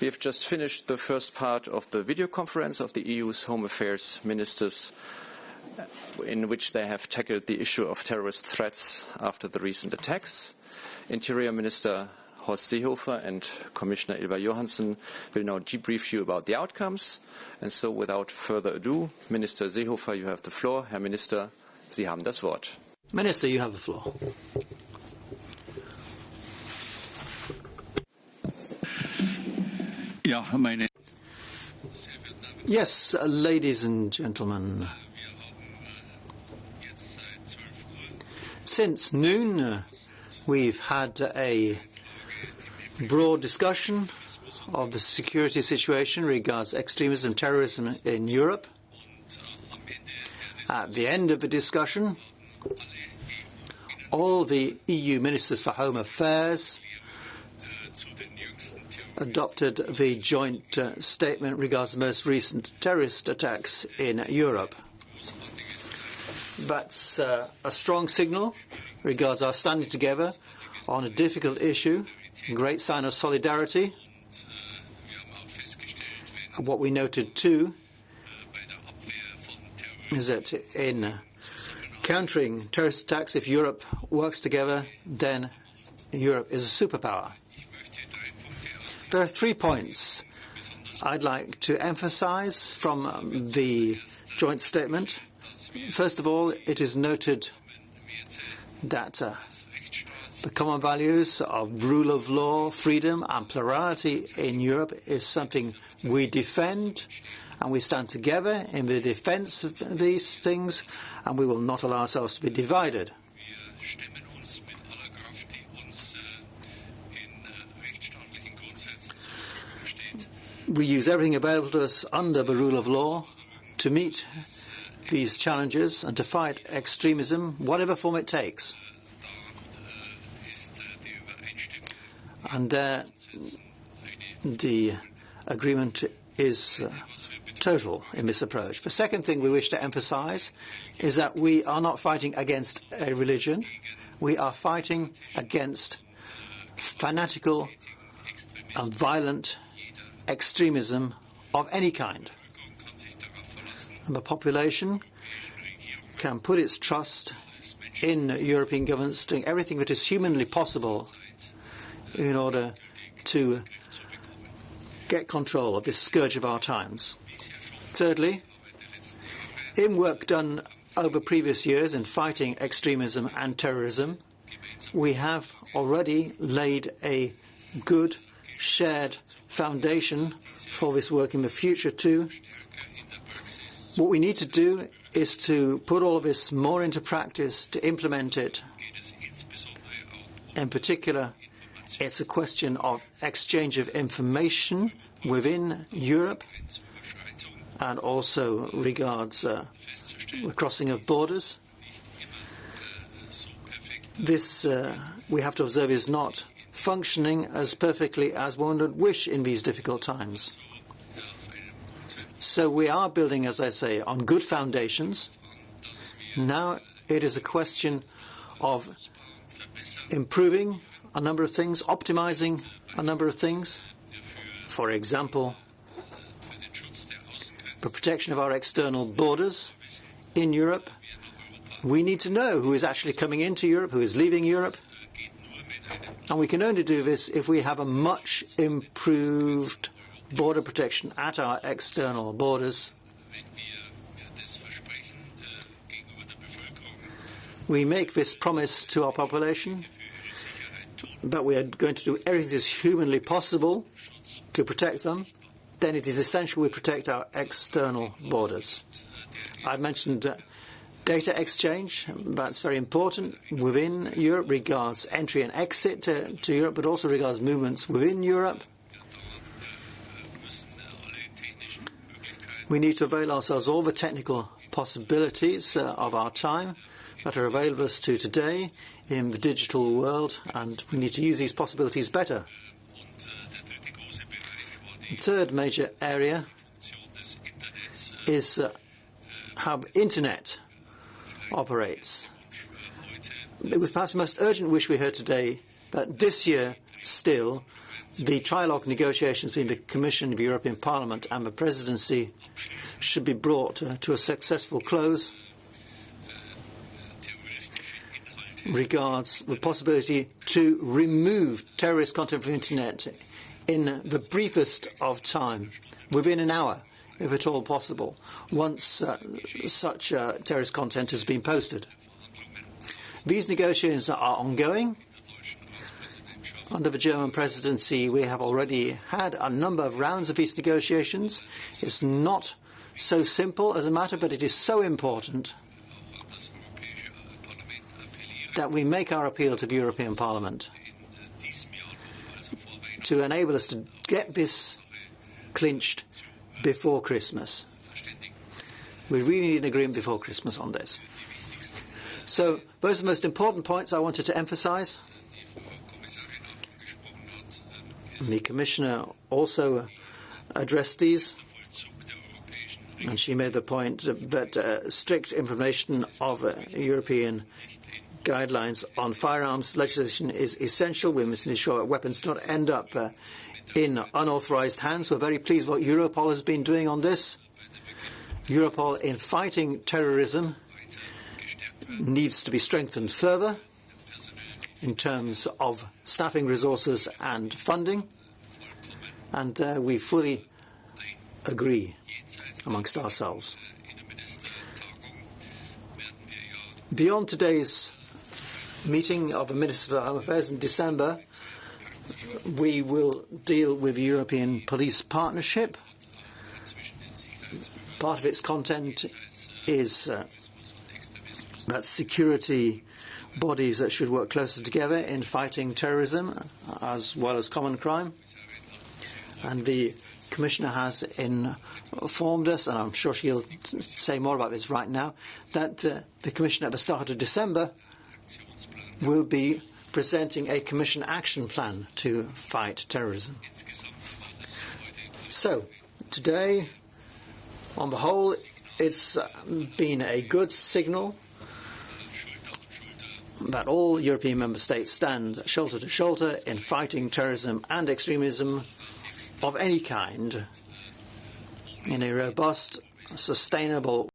We have just finished the first part of the video conference of the EU's Home Affairs Ministers, in which they have tackled the issue of terrorist threats after the recent attacks. Interior Minister Horst Seehofer and Commissioner Ylva Johansson will now debrief you about the outcomes. And so without further ado, Minister Seehofer, you have the floor. Herr Minister, Sie haben das Wort. Minister, you have the floor. Yes, ladies and gentlemen. Since noon, we've had a broad discussion of the security situation regards extremism and terrorism in Europe. At the end of the discussion, all the EU Ministers for Home Affairs adopted the joint statement regards the most recent terrorist attacks in Europe. That's a strong signal regards our standing together on a difficult issue, a great sign of solidarity. And what we noted too is that in countering terrorist attacks, if Europe works together, then Europe is a superpower. There are 3 points I'd like to emphasize from the joint statement. First of all, it is noted that the common values of rule of law, freedom and plurality in Europe is something we defend, and we stand together in the defense of these things, and we will not allow ourselves to be divided. We use everything available to us under the rule of law to meet these challenges and to fight extremism, whatever form it takes. And the agreement is total in this approach. The second thing we wish to emphasize is that we are not fighting against a religion. We are fighting against fanatical and violent extremism of any kind. And the population can put its trust in European governments doing everything that is humanly possible in order to get control of this scourge of our times. Thirdly, in work done over previous years in fighting extremism and terrorism, we have already laid a good shared foundation for this work in the future too. What we need to do is to put all of this more into practice, to implement it. In particular, it's a question of exchange of information within Europe and also regards the crossing of borders. This, we have to observe, is not functioning as perfectly as one would wish in these difficult times. So we are building, as I say, on good foundations. Now it is a question of improving a number of things, optimizing a number of things. For example, the protection of our external borders in Europe. We need to know who is actually coming into Europe, who is leaving Europe. And we can only do this if we have a much improved border protection at our external borders. We make this promise to our population, but we are going to do everything that is humanly possible to protect them. Then it is essential we protect our external borders. I mentioned data exchange. That's very important within Europe, regards entry and exit to Europe, but also regards movements within Europe. We need to avail ourselves of all the technical possibilities of our time that are available to us today in the digital world, and we need to use these possibilities better. The third major area is how the Internet operates. It was perhaps the most urgent wish we heard today that this year still The trilogue negotiations between the Commission, the European Parliament and the Presidency should be brought to a successful close regards the possibility to remove terrorist content from the internet in the briefest of time, within an hour, if at all possible, once such terrorist content has been posted. These negotiations are ongoing. Under the German presidency, we have already had a number of rounds of these negotiations. It's not so simple as a matter, but it is so important that we make our appeal to the European Parliament to enable us to get this clinched before Christmas. We really need an agreement before Christmas on this. So those are the most important points I wanted to emphasize. The Commissioner also addressed these, and she made the point that strict implementation of European guidelines on firearms legislation is essential. We must ensure that weapons do not end up in unauthorized hands. We're very pleased what Europol has been doing on this. Europol, in fighting terrorism, needs to be strengthened further in terms of staffing resources and funding, and we fully agree amongst ourselves. Beyond today's meeting of the Ministers of Home Affairs in December, we will deal with the European Police Partnership. Part of its content is that security bodies that should work closer together in fighting terrorism as well as common crime. And the Commissioner has informed us, and I'm sure she'll say more about this right now, that the Commission at the start of December will be presenting a Commission action plan to fight terrorism. So, today, on the whole, it's been a good signal that all European member states stand shoulder to shoulder in fighting terrorism and extremism of any kind in a robust, sustainable